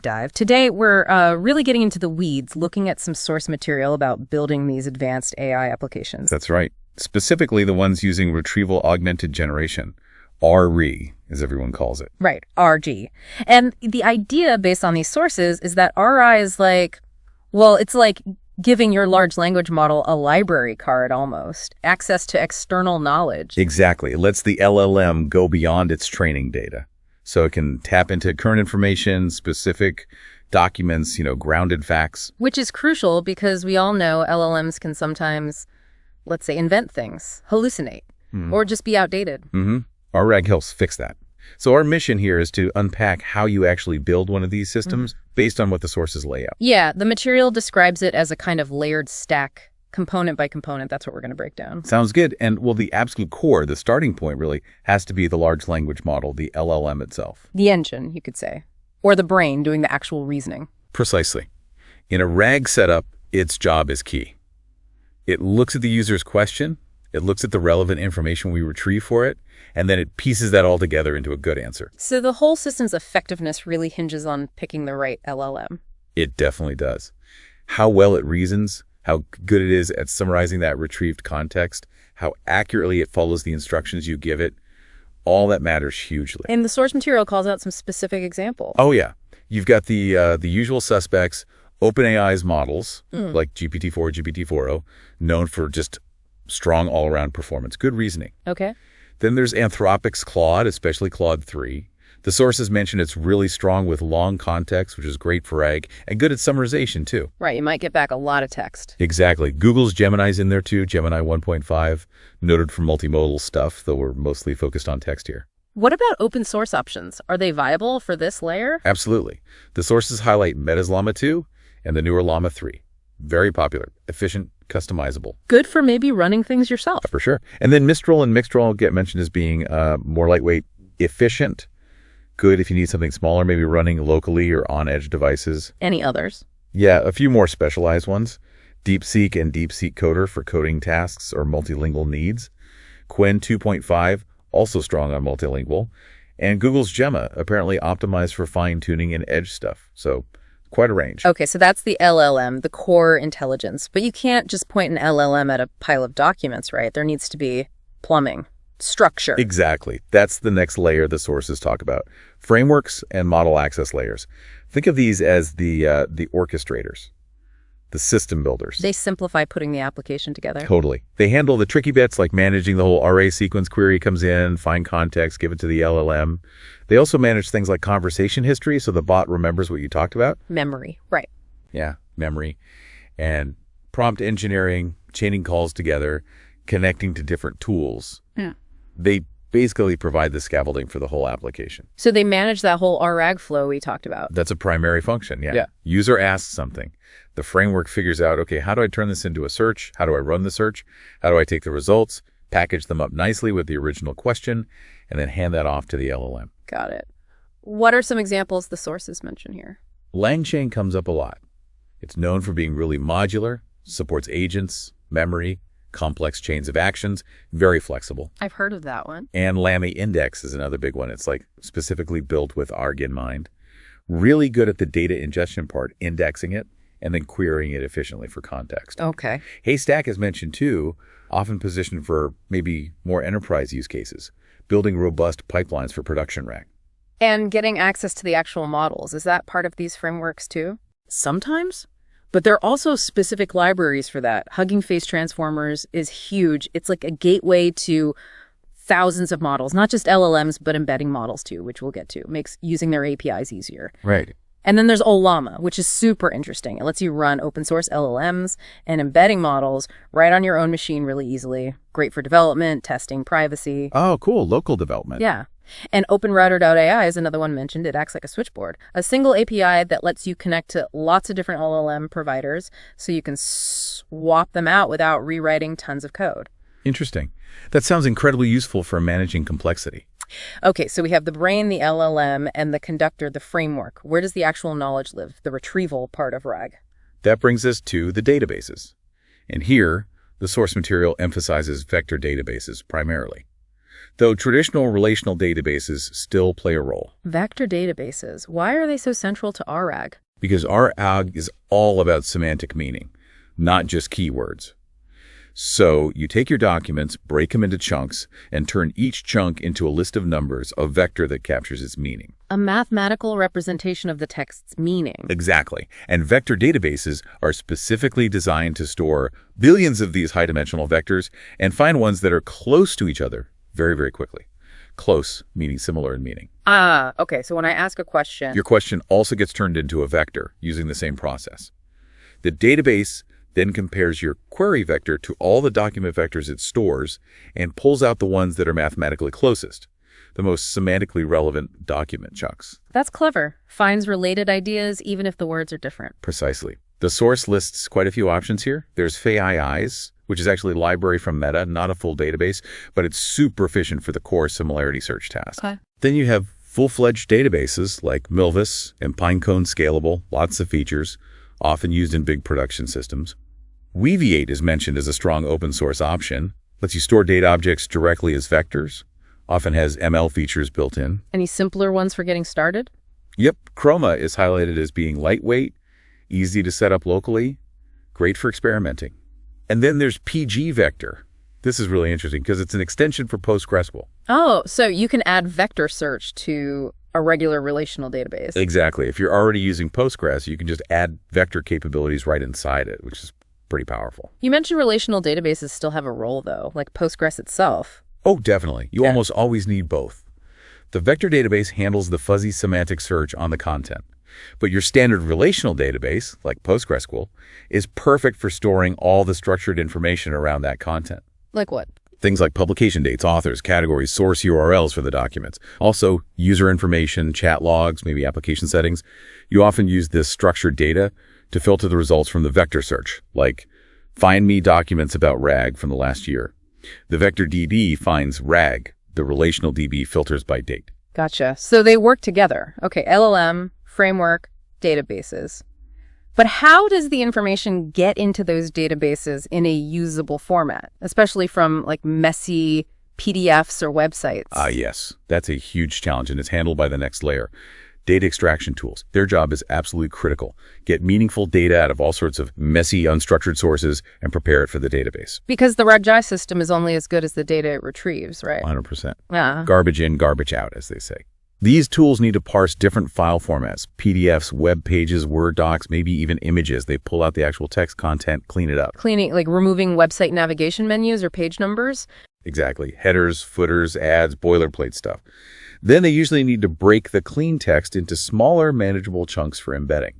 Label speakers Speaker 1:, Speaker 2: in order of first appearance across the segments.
Speaker 1: dive. Today, we're really getting into the weeds, looking at some source material about building these advanced AI applications.
Speaker 2: That's right. Specifically, the ones using Retrieval-Augmented Generation, RE, as everyone calls it.
Speaker 1: Right, RG. And the idea based on these sources is that RI is like, well, it's like giving your large language model a library card almost, access to external knowledge.
Speaker 2: Exactly. It lets the LLM go beyond its training data. So it can tap into current information, specific documents, grounded facts.
Speaker 1: Which is crucial because we all know LLMs can sometimes, let's say, invent things, hallucinate, or just be outdated.
Speaker 2: Our RAG helps fix that. So our mission here is to unpack how you actually build one of these systems based on what the sources lay out.
Speaker 1: Yeah, the material describes it as a kind of layered stack, component by component. That's what we're going to break down.
Speaker 2: Sounds good. And, well, the absolute core, the starting point really has to be the large language model, the LLM itself.
Speaker 1: The engine, you could say. Or the brain doing the actual reasoning.
Speaker 2: Precisely. In a RAG setup, its job is key. It looks at the user's question, it looks at the relevant information we retrieve for it, and then it pieces that all together into a good answer.
Speaker 1: So the whole system's effectiveness really hinges on picking the right LLM.
Speaker 2: It definitely does. How well it reasons, how good it is at summarizing that retrieved context, how accurately it follows the instructions you give it, all that matters hugely.
Speaker 1: And the source material calls out some specific examples.
Speaker 2: Oh, yeah. You've got the usual suspects, OpenAI's models, like GPT-4, GPT-4o, known for just strong all-around performance, good reasoning.
Speaker 1: Okay.
Speaker 2: Then there's Anthropic's Claude, especially Claude 3. The sources mention it's really strong with long context, which is great for RAG, and good at summarization, too.
Speaker 1: Right, you might get back a lot of text.
Speaker 2: Exactly. Google's Gemini's in there, too, Gemini 1.5, noted for multimodal stuff, though we're mostly focused on text here.
Speaker 1: What about open source options? Are they viable for this layer?
Speaker 2: Absolutely. The sources highlight Meta's Llama 2 and the newer Llama 3. Very popular, efficient, customizable.
Speaker 1: Good for maybe running things yourself.
Speaker 2: For sure. And then Mistral and Mixtral get mentioned as being more lightweight, efficient, good if you need something smaller, maybe running locally or on edge devices.
Speaker 1: Any others?
Speaker 2: Yeah, a few more specialized ones. DeepSeek and DeepSeek Coder for coding tasks or multilingual needs. Qwen 2.5, also strong on multilingual. And Google's Gemma, apparently optimized for fine-tuning and edge stuff. So quite a range.
Speaker 1: Okay, so that's the LLM, the core intelligence. But you can't just point an LLM at a pile of documents, right? There needs to be plumbing, structure.
Speaker 2: Exactly. That's the next layer the sources talk about. Frameworks and model access layers. Think of these as the orchestrators, the system builders.
Speaker 1: They simplify putting the application together.
Speaker 2: Totally. They handle the tricky bits like managing the whole array sequence query comes in, find context, give it to the LLM. They also manage things like conversation history so the bot remembers what you talked about.
Speaker 1: Memory, right.
Speaker 2: Yeah, memory. And prompt engineering, chaining calls together, connecting to different tools.
Speaker 1: Yeah.
Speaker 2: They basically provide the scaffolding for the whole application.
Speaker 1: So they manage that whole RAG flow we talked about.
Speaker 2: That's a primary function, yeah. User asks something. The framework figures out, okay, how do I turn this into a search? How do I run the search? How do I take the results, package them up nicely with the original question, and then hand that off to the LLM?
Speaker 1: Got it. What are some examples the sources mention here?
Speaker 2: Langchain comes up a lot. It's known for being really modular, supports agents, memory, complex chains of actions, very flexible.
Speaker 1: I've heard of that one.
Speaker 2: And Lamy Index is another big one. It's like specifically built with ARG in mind. Really good at the data ingestion part, indexing it, and then querying it efficiently for context.
Speaker 1: Okay.
Speaker 2: Haystack is mentioned too, often positioned for maybe more enterprise use cases, building robust pipelines for production RAG.
Speaker 1: And getting access to the actual models, is that part of these frameworks too?
Speaker 3: Sometimes. But there are also specific libraries for that. Hugging Face Transformers is huge. It's like a gateway to thousands of models, not just LLMs, but embedding models too, which we'll get to. Makes using their APIs easier.
Speaker 2: Right.
Speaker 1: And then there's Ollama, which is super interesting. It lets you run open source LLMs and embedding models right on your own machine really easily. Great for development, testing, privacy.
Speaker 2: Oh, cool. Local development.
Speaker 1: Yeah. And OpenRouter.ai is another one mentioned. It acts like a switchboard, a single API that lets you connect to lots of different LLM providers so you can swap them out without rewriting tons of code.
Speaker 2: Interesting. That sounds incredibly useful for managing complexity.
Speaker 1: Okay, so we have the brain, the LLM, and the conductor, the framework. Where does the actual knowledge live, the retrieval part of RAG?
Speaker 2: That brings us to the databases. And here, the source material emphasizes vector databases primarily. though traditional relational databases still play a role.
Speaker 3: Vector databases, why are they so central to RAG?
Speaker 2: Because RAG is all about semantic meaning, not just keywords. So you take your documents, break them into chunks, and turn each chunk into a list of numbers, a vector that captures its meaning.
Speaker 3: A mathematical representation of the text's meaning.
Speaker 2: Exactly. And vector databases are specifically designed to store billions of these high-dimensional vectors and find ones that are close to each other very, very quickly. Close, meaning similar in meaning.
Speaker 3: Okay, so when I ask a question...
Speaker 2: Your question also gets turned into a vector using the same process. The database then compares your query vector to all the document vectors it stores and pulls out the ones that are mathematically closest, the most semantically relevant document chunks.
Speaker 3: That's clever. Finds related ideas even if the words are different.
Speaker 2: Precisely. The source lists quite a few options here. There's FAIIs, which is actually a library from Meta, not a full database, but it's super efficient for the core similarity search task.
Speaker 3: Okay.
Speaker 2: Then you have full-fledged databases like Milvus and Pinecone Scalable, lots of features, often used in big production systems. Weaviate is mentioned as a strong open source option, lets you store data objects directly as vectors, often has ML features built in.
Speaker 3: Any simpler ones for getting started?
Speaker 2: Yep, Chroma is highlighted as being lightweight, easy to set up locally, great for experimenting. And then there's PG Vector. This is really interesting because it's an extension for PostgreSQL.
Speaker 3: Oh, so you can add vector search to a regular relational database.
Speaker 2: Exactly. If you're already using Postgres, you can just add vector capabilities right inside it, which is pretty powerful.
Speaker 3: You mentioned relational databases still have a role, though, like Postgres itself.
Speaker 2: Oh, definitely. You almost always need both. The vector database handles the fuzzy semantic search on the content. But your standard relational database, like PostgreSQL, is perfect for storing all the structured information around that content.
Speaker 3: Like what?
Speaker 2: Things like publication dates, authors, categories, source URLs for the documents. Also, user information, chat logs, maybe application settings. You often use this structured data to filter the results from the vector search, like find me documents about RAG from the last year. The vector DB finds RAG. The relational DB filters by date.
Speaker 3: Gotcha. So they work together. Okay, LLM, framework, databases. But how does the information get into those databases in a usable format, especially from like messy PDFs or websites?
Speaker 2: Yes, that's a huge challenge, and it's handled by the next layer. Data extraction tools. Their job is absolutely critical. Get meaningful data out of all sorts of messy, unstructured sources and prepare it for the database.
Speaker 3: Because the RAG system is only as good as the data it retrieves, right?
Speaker 2: 100%.
Speaker 3: Yeah.
Speaker 2: Garbage in, garbage out, as they say. These tools need to parse different file formats, PDFs, web pages, Word docs, maybe even images. They pull out the actual text content, clean it up.
Speaker 3: Cleaning, like removing website navigation menus or page numbers?
Speaker 2: Exactly. Headers, footers, ads, boilerplate stuff. Then they usually need to break the clean text into smaller, manageable chunks for embedding.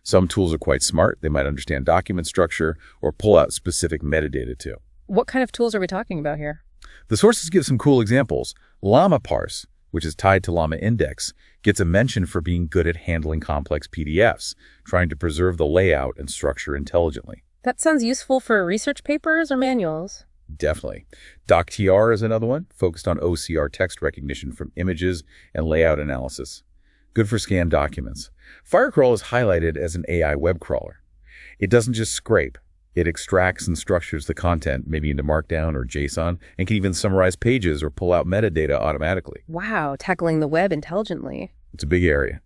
Speaker 2: Some tools are quite smart. They might understand document structure or pull out specific metadata too.
Speaker 3: What kind of tools are we talking about here?
Speaker 2: The sources give some cool examples. Llama Parse, which is tied to Llama Index, gets a mention for being good at handling complex PDFs, trying to preserve the layout and structure intelligently.
Speaker 3: That sounds useful for research papers or manuals.
Speaker 2: Definitely. DocTR is another one, focused on OCR text recognition from images and layout analysis. Good for scanned documents. Firecrawl is highlighted as an AI web crawler. It doesn't just scrape. It extracts and structures the content, maybe into Markdown or JSON, and can even summarize pages or pull out metadata automatically.
Speaker 3: Wow, tackling the web intelligently.
Speaker 2: It's a big area.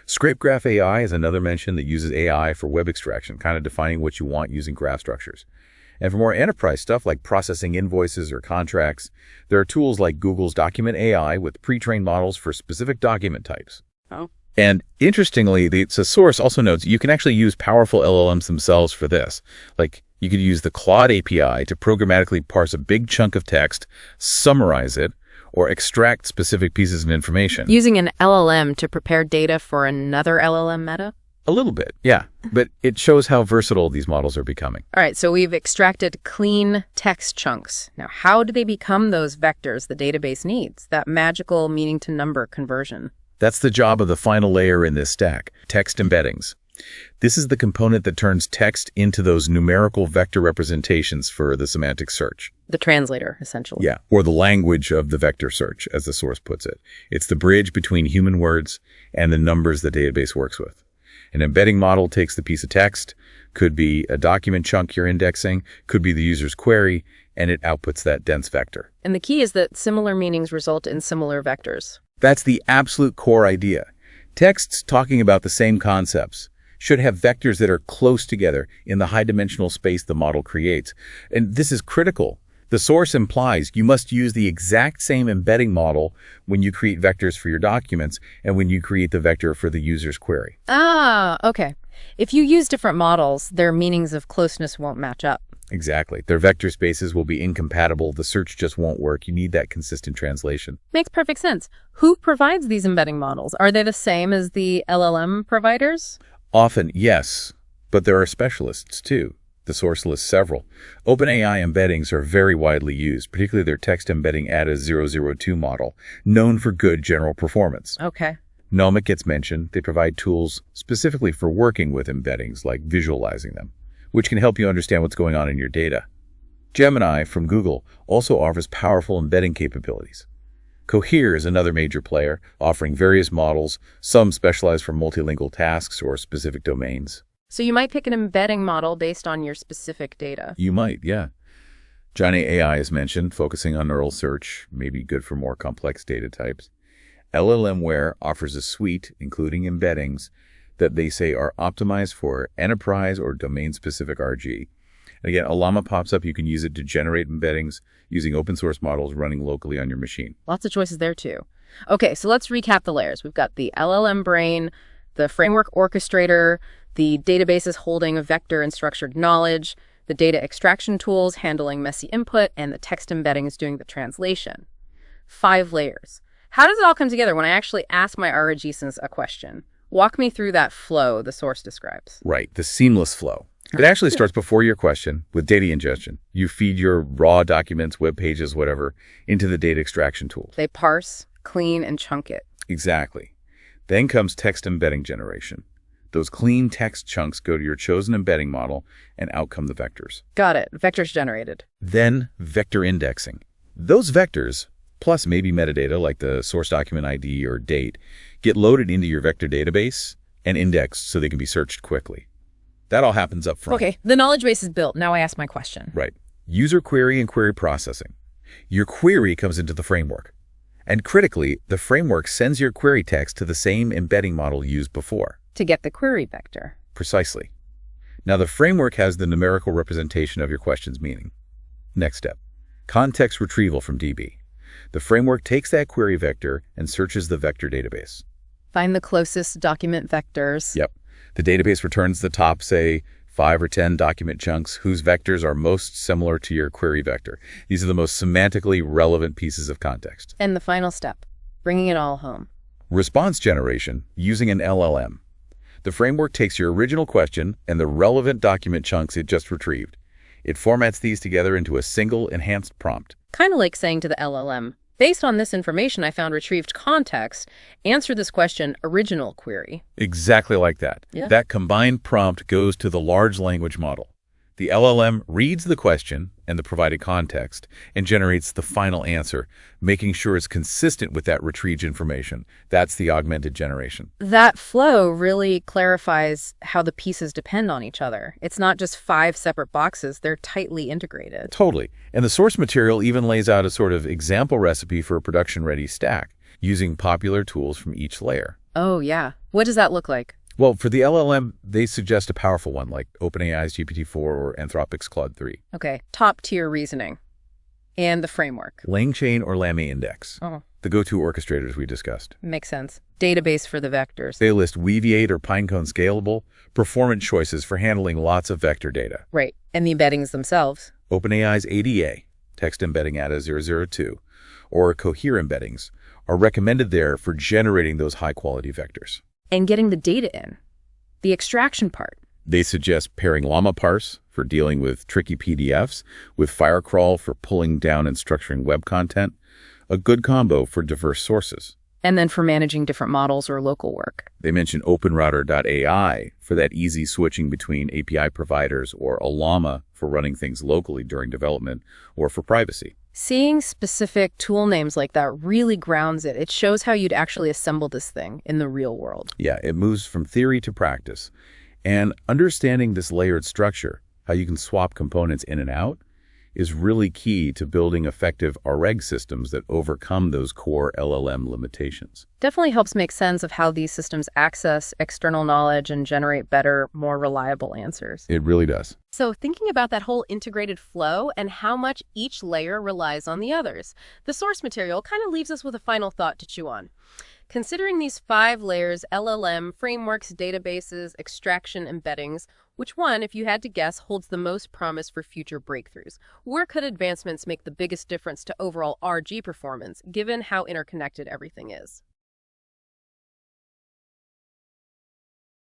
Speaker 2: Scapegraph AI is another mention that uses AI for web extraction, kind of defining what you want using graph structures. And for more enterprise stuff like processing invoices or contracts, there are tools like Google's Document AI with pre-trained models for specific document types.
Speaker 3: Oh.
Speaker 2: And interestingly, the source also notes you can actually use powerful LLMs themselves for this. Like you could use the Claude API to programmatically parse a big chunk of text, summarize it, or extract specific pieces of information.
Speaker 3: Using an LLM to prepare data for another LLM meta?
Speaker 2: A little bit, yeah. But it shows how versatile these models are becoming.
Speaker 3: All right, so we've extracted clean text chunks. Now, how do they become those vectors the database needs, that magical meaning to number conversion?
Speaker 2: That's the job of the final layer in this stack, text embeddings. This is the component that turns text into those numerical vector representations for the semantic search.
Speaker 3: The translator, essentially.
Speaker 2: Yeah, or the language of the vector search, as the source puts it. It's the bridge between human words and the numbers the database works with. An embedding model takes the piece of text, could be a document chunk you're indexing, could be the user's query, and it outputs that dense vector.
Speaker 3: And the key is that similar meanings result in similar vectors.
Speaker 2: That's the absolute core idea. Texts talking about the same concepts should have vectors that are close together in the high-dimensional space the model creates. And this is critical. The source implies you must use the exact same embedding model when you create vectors for your documents and when you create the vector for the user's query.
Speaker 3: Ah, okay. If you use different models, their meanings of closeness won't match up.
Speaker 2: Exactly. Their vector spaces will be incompatible. The search just won't work. You need that consistent translation.
Speaker 3: Makes perfect sense. Who provides these embedding models? Are they the same as the LLM providers?
Speaker 2: Often, yes, but there are specialists too. The source lists several. OpenAI embeddings are very widely used, particularly their text embedding ADA002 model, known for good general performance.
Speaker 3: Okay.
Speaker 2: Nomic gets mentioned. They provide tools specifically for working with embeddings, like visualizing them, which can help you understand what's going on in your data. Gemini from Google also offers powerful embedding capabilities. Cohere is another major player, offering various models, some specialized for multilingual tasks or specific domains.
Speaker 3: So you might pick an embedding model based on your specific data.
Speaker 2: You might, yeah. Johnny AI is mentioned, focusing on neural search, may be good for more complex data types. LLMware offers a suite, including embeddings, that they say are optimized for enterprise or domain-specific RG. And again, a llama pops up. You can use it to generate embeddings using open source models running locally on your machine.
Speaker 3: Lots of choices there, too. Okay, so let's recap the layers. We've got the LLM brain, the framework orchestrator, the databases holding a vector and structured knowledge, the data extraction tools handling messy input, and the text embeddings doing the translation. 5 layers. How does it all come together when I actually ask my RAG-Sense a question? Walk me through that flow the source describes.
Speaker 2: Right, the seamless flow. It actually starts before your question with data ingestion. You feed your raw documents, web pages, whatever, into the data extraction tools.
Speaker 3: They parse, clean, and chunk it.
Speaker 2: Exactly. Then comes text embedding generation. Those clean text chunks go to your chosen embedding model, and out come the vectors.
Speaker 3: Got it. Vectors generated.
Speaker 2: Then vector indexing. Those vectors, plus maybe metadata like the source document ID or date, get loaded into your vector database and indexed so they can be searched quickly. That all happens up front.
Speaker 3: Okay, the knowledge base is built. Now I ask my question.
Speaker 2: Right. User query and query processing. Your query comes into the framework. And critically, the framework sends your query text to the same embedding model used before.
Speaker 3: To get the query vector.
Speaker 2: Precisely. Now the framework has the numerical representation of your question's meaning. Next step. Context retrieval from DB. The framework takes that query vector and searches the vector database.
Speaker 3: Find the closest document vectors.
Speaker 2: Yep. The database returns the top, say, 5 or 10 document chunks whose vectors are most similar to your query vector. These are the most semantically relevant pieces of context.
Speaker 3: And the final step, bringing it all home.
Speaker 2: Response generation using an LLM. The framework takes your original question and the relevant document chunks it just retrieved. It formats these together into a single enhanced prompt.
Speaker 3: Kind of like saying to the LLM, based on this information I found retrieved context, answer this question, original query.
Speaker 2: Exactly like that.
Speaker 3: Yeah.
Speaker 2: That combined prompt goes to the large language model. The LLM reads the question and the provided context and generates the final answer, making sure it's consistent with that retrieved information. That's the augmented generation.
Speaker 3: That flow really clarifies how the pieces depend on each other. It's not just 5 separate boxes, they're tightly integrated.
Speaker 2: Totally. And the source material even lays out a sort of example recipe for a production-ready stack, using popular tools from each layer.
Speaker 3: Oh, yeah. What does that look like?
Speaker 2: Well, for the LLM, they suggest a powerful one like OpenAI's GPT-4 or Anthropic's Claude 3.
Speaker 3: Okay, top-tier reasoning. And the framework.
Speaker 2: Langchain or LaMDA,
Speaker 3: Oh,
Speaker 2: the go-to orchestrators we discussed.
Speaker 3: makes sense. Database for the vectors.
Speaker 2: They list Weaviate or Pinecone Scalable, performance choices for handling lots of vector data.
Speaker 3: Right, and the embeddings themselves.
Speaker 2: OpenAI's ADA, text embedding ADA002, or Cohere embeddings, are recommended there for generating those high-quality vectors.
Speaker 3: And getting the data in. The extraction part.
Speaker 2: They suggest pairing llama parse for dealing with tricky PDFs with Firecrawl for pulling down and structuring web content, a good combo for diverse sources.
Speaker 3: And then for managing different models or local work.
Speaker 2: They mention OpenRouter.ai for that easy switching between API providers, or a llama for running things locally during development or for privacy.
Speaker 1: Seeing specific tool names like that really grounds it. It shows how you'd actually assemble this thing in the real world.
Speaker 2: Yeah, it moves from theory to practice. And understanding this layered structure, how you can swap components in and out, is really key to building effective REG systems that overcome those core LLM limitations.
Speaker 1: Definitely helps make sense of how these systems access external knowledge and generate better, more reliable answers.
Speaker 2: It really does.
Speaker 1: So thinking about that whole integrated flow and how much each layer relies on the others, the source material kind of leaves us with a final thought to chew on. Considering these 5 layers, LLM, frameworks, databases, extraction, embeddings, which one, if you had to guess, holds the most promise for future breakthroughs? Where could advancements make the biggest difference to overall RG performance, given how interconnected everything is?